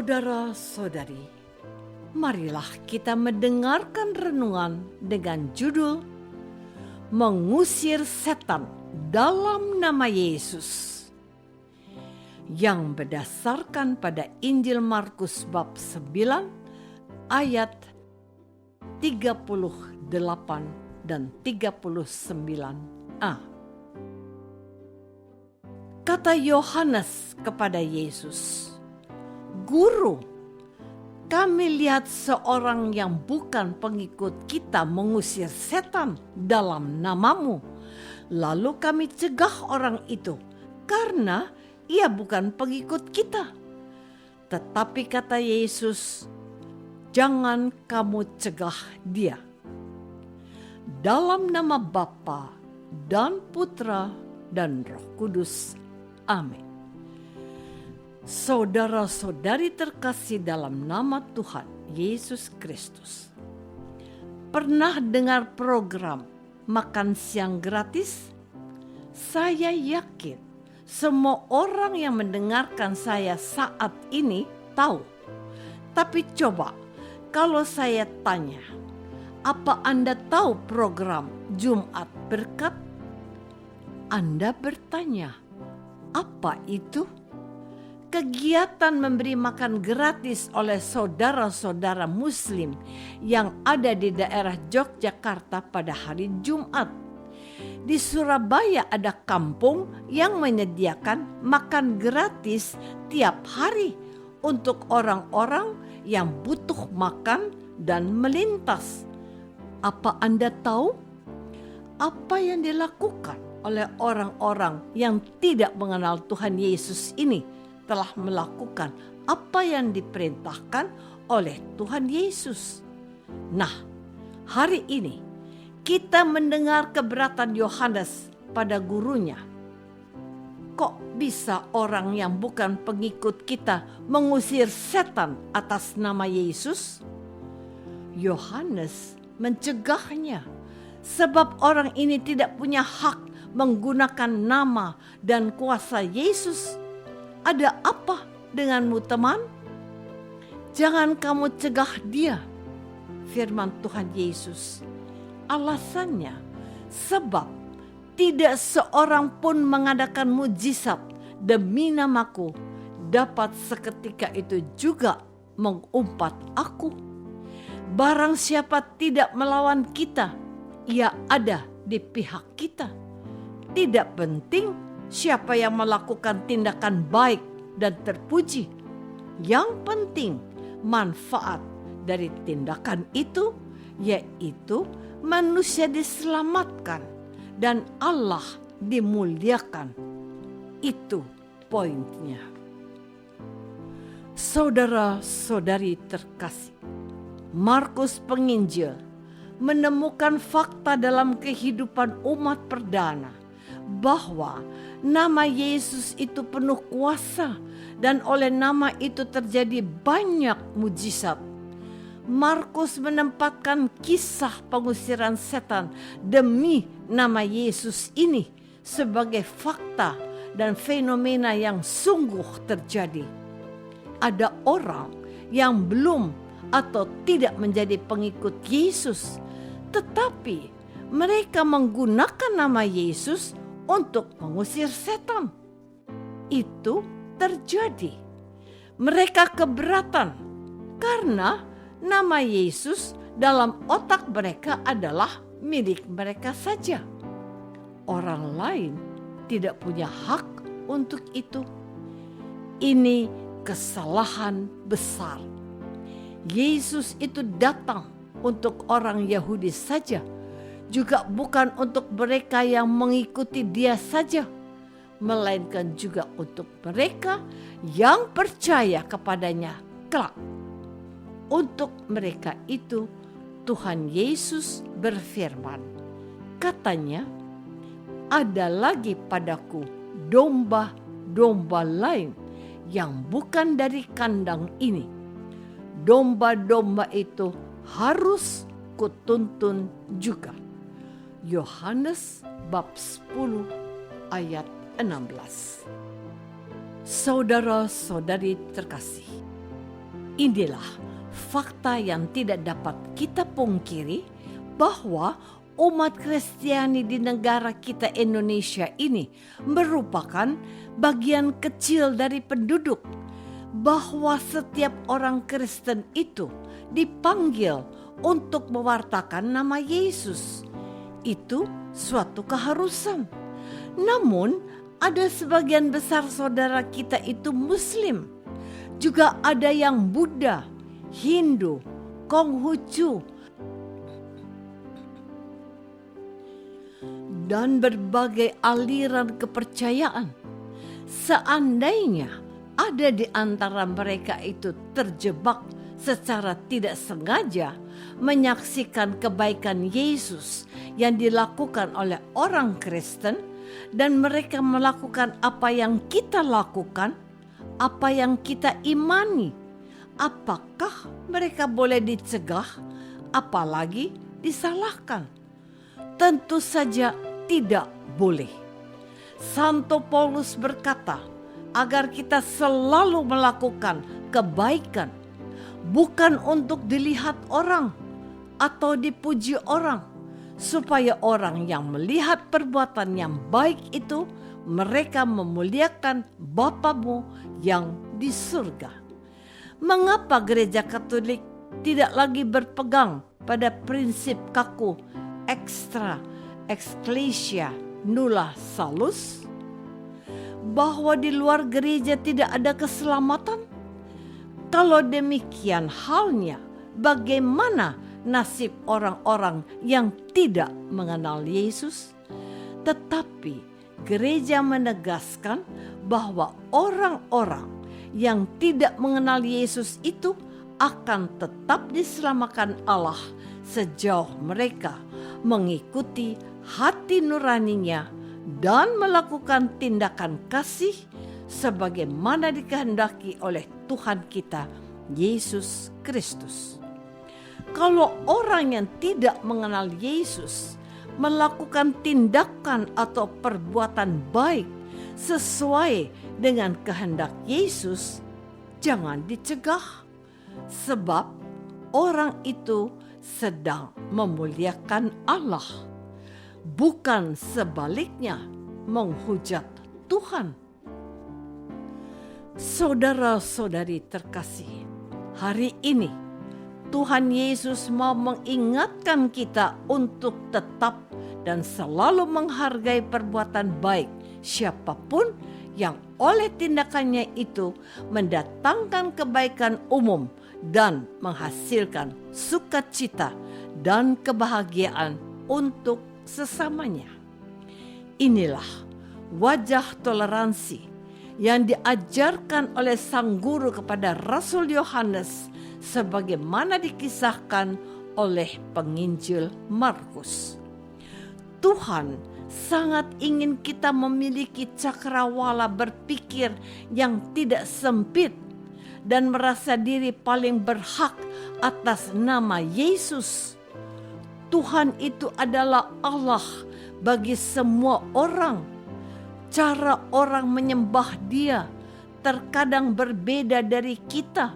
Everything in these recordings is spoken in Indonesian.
Saudara-saudari, marilah kita mendengarkan renungan dengan judul Mengusir Setan dalam Nama Yesus, yang berdasarkan pada Injil Markus bab 9 ayat 38 dan 39a. Kata Yohanes kepada Yesus, "Guru, kami lihat seorang yang bukan pengikut kita mengusir setan dalam namamu. Lalu kami cegah orang itu karena ia bukan pengikut kita." Tetapi kata Yesus, "Jangan kamu cegah dia. Dalam nama Bapa dan Putra dan Roh Kudus. Amin." Saudara-saudari terkasih dalam nama Tuhan Yesus Kristus, pernah dengar program makan siang gratis? Saya yakin semua orang yang mendengarkan saya saat ini tahu. Tapi coba kalau saya tanya, apa Anda tahu program Jumat Berkat? Anda bertanya, apa itu? Kegiatan memberi makan gratis oleh saudara-saudara Muslim yang ada di daerah Yogyakarta pada hari Jumat. Di Surabaya ada kampung yang menyediakan makan gratis tiap hari untuk orang-orang yang butuh makan dan melintas. Apa Anda tahu apa yang dilakukan oleh orang-orang yang tidak mengenal Tuhan Yesus ini? Telah melakukan apa yang diperintahkan oleh Tuhan Yesus. Nah, hari ini kita mendengar keberatan Yohanes pada gurunya. Kok bisa orang yang bukan pengikut kita mengusir setan atas nama Yesus? Yohanes mencegahnya sebab orang ini tidak punya hak menggunakan nama dan kuasa Yesus. Ada apa denganmu, teman? Jangan kamu cegah dia, firman Tuhan Yesus. Alasannya, sebab tidak seorang pun mengadakan mujizat demi namaku dapat seketika itu juga mengumpat aku. Barang siapa tidak melawan kita, ia ada di pihak kita. Tidak penting siapa yang melakukan tindakan baik dan terpuji. Yang penting manfaat dari tindakan itu, yaitu manusia diselamatkan dan Allah dimuliakan. Itu poinnya. Saudara-saudari terkasih, Markus Penginjil menemukan fakta dalam kehidupan umat perdana bahwa nama Yesus itu penuh kuasa dan oleh nama itu terjadi banyak mujizat. Markus menempatkan kisah pengusiran setan demi nama Yesus ini sebagai fakta dan fenomena yang sungguh terjadi. Ada orang yang belum atau tidak menjadi pengikut Yesus, tetapi mereka menggunakan nama Yesus untuk mengusir setan. Itu terjadi. Mereka keberatan karena nama Yesus dalam otak mereka adalah milik mereka saja. Orang lain tidak punya hak untuk itu. Ini kesalahan besar. Yesus itu datang untuk orang Yahudi saja, juga bukan untuk mereka yang mengikuti dia saja, melainkan juga untuk mereka yang percaya kepadanya kelak. Untuk mereka itu Tuhan Yesus berfirman, katanya, "Ada lagi padaku domba-domba lain yang bukan dari kandang ini. Domba-domba itu harus kutuntun juga." Yohanes bab 10 ayat 16. Saudara-saudari terkasih, Inilah fakta yang tidak dapat kita pungkiri, bahwa umat Kristiani di negara kita Indonesia ini merupakan bagian kecil dari penduduk, bahwa setiap orang Kristen itu dipanggil untuk mewartakan nama Yesus. Itu suatu keharusan. Namun ada sebagian besar saudara kita itu Muslim. Juga ada yang Buddha, Hindu, Konghucu, dan berbagai aliran kepercayaan. Seandainya ada di antara mereka itu terjebak secara tidak sengaja menyaksikan kebaikan Yesus yang dilakukan oleh orang Kristen, dan mereka melakukan apa yang kita lakukan, apa yang kita imani, apakah mereka boleh dicegah, apalagi disalahkan? Tentu saja tidak boleh. Santo Paulus berkata, agar kita selalu melakukan kebaikan, bukan untuk dilihat orang atau dipuji orang, supaya orang yang melihat perbuatan yang baik itu, mereka memuliakan Bapamu yang di surga. Mengapa gereja Katolik tidak lagi berpegang pada prinsip kaku extra ecclesia nulla salus? Bahwa di luar gereja tidak ada keselamatan? Kalau demikian halnya, bagaimana nasib orang-orang yang tidak mengenal Yesus? Tetapi gereja menegaskan bahwa orang-orang yang tidak mengenal Yesus itu akan tetap diselamatkan Allah sejauh mereka mengikuti hati nuraninya dan melakukan tindakan kasih sebagaimana dikehendaki oleh Tuhan kita Yesus Kristus. Kalau orang yang tidak mengenal Yesus melakukan tindakan atau perbuatan baik sesuai dengan kehendak Yesus, jangan dicegah, sebab orang itu sedang memuliakan Allah, bukan sebaliknya menghujat Tuhan. Saudara-saudari terkasih, hari ini Tuhan Yesus mau mengingatkan kita untuk tetap dan selalu menghargai perbuatan baik siapapun yang oleh tindakannya itu mendatangkan kebaikan umum dan menghasilkan sukacita dan kebahagiaan untuk sesamanya. Inilah wajah toleransi yang diajarkan oleh sang guru kepada Rasul Yohanes sebagaimana dikisahkan oleh penginjil Markus. Tuhan sangat ingin kita memiliki cakrawala berpikir yang tidak sempit dan merasa diri paling berhak atas nama Yesus. Tuhan itu adalah Allah bagi semua orang. Cara orang menyembah Dia terkadang berbeda dari kita,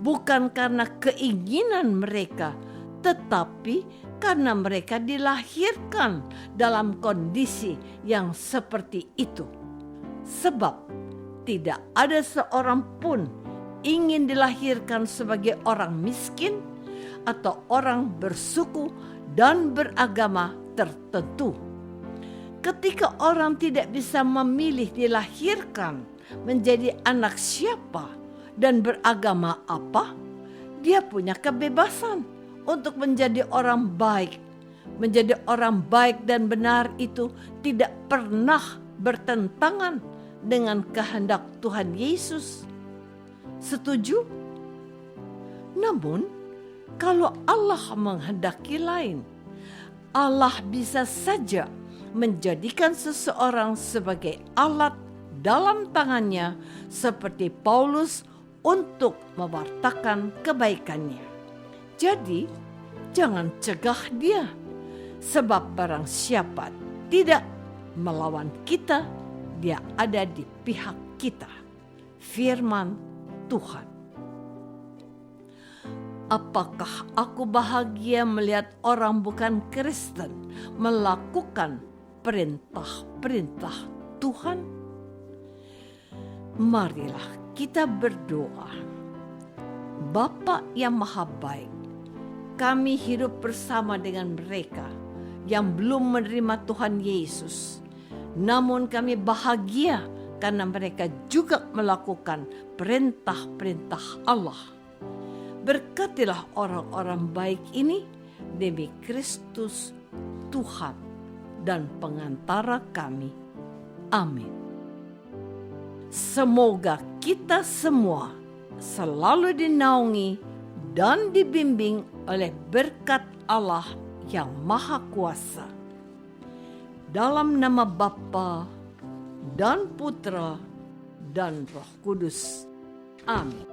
bukan karena keinginan mereka, tetapi karena mereka dilahirkan dalam kondisi yang seperti itu. Sebab tidak ada seorang pun ingin dilahirkan sebagai orang miskin atau orang bersuku dan beragama tertentu. Ketika orang tidak bisa memilih dilahirkan menjadi anak siapa dan beragama apa, dia punya kebebasan untuk menjadi orang baik. Menjadi orang baik dan benar itu tidak pernah bertentangan dengan kehendak Tuhan Yesus. Setuju? Namun, kalau Allah menghendaki lain, Allah bisa saja menjadikan seseorang sebagai alat dalam tangannya seperti Paulus untuk mewartakan kebaikannya. Jadi, jangan cegah dia, sebab barang siapa tidak melawan kita, dia ada di pihak kita. Firman Tuhan. Apakah aku bahagia melihat orang bukan Kristen melakukan perintah-perintah Tuhan? Marilah kita berdoa. Bapa yang Maha Baik, kami hidup bersama dengan mereka yang belum menerima Tuhan Yesus. Namun kami bahagia karena mereka juga melakukan perintah-perintah Allah. Berkatilah orang-orang baik ini demi Kristus Tuhan dan pengantara kami. Amin. Semoga kita semua selalu dinaungi dan dibimbing oleh berkat Allah yang Maha Kuasa. Dalam nama Bapa dan Putra dan Roh Kudus. Amin.